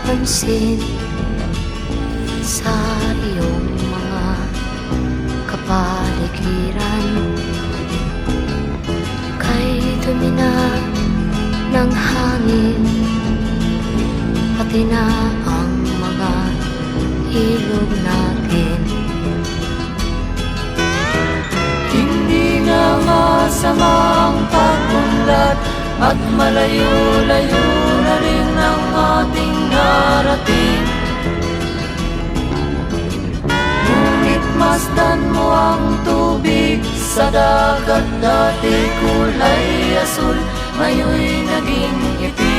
napapansin sa iyong mga kapaligiran. Kay dumi na ng hangin, pati na ang mga ilog natin. Hindi na masama ang pag-unlad, at malayo-layo na rin ang ating narating. Ngunit masdan mo ang tubig sa dagat, dati kulay asul, ngayon'y naging itim.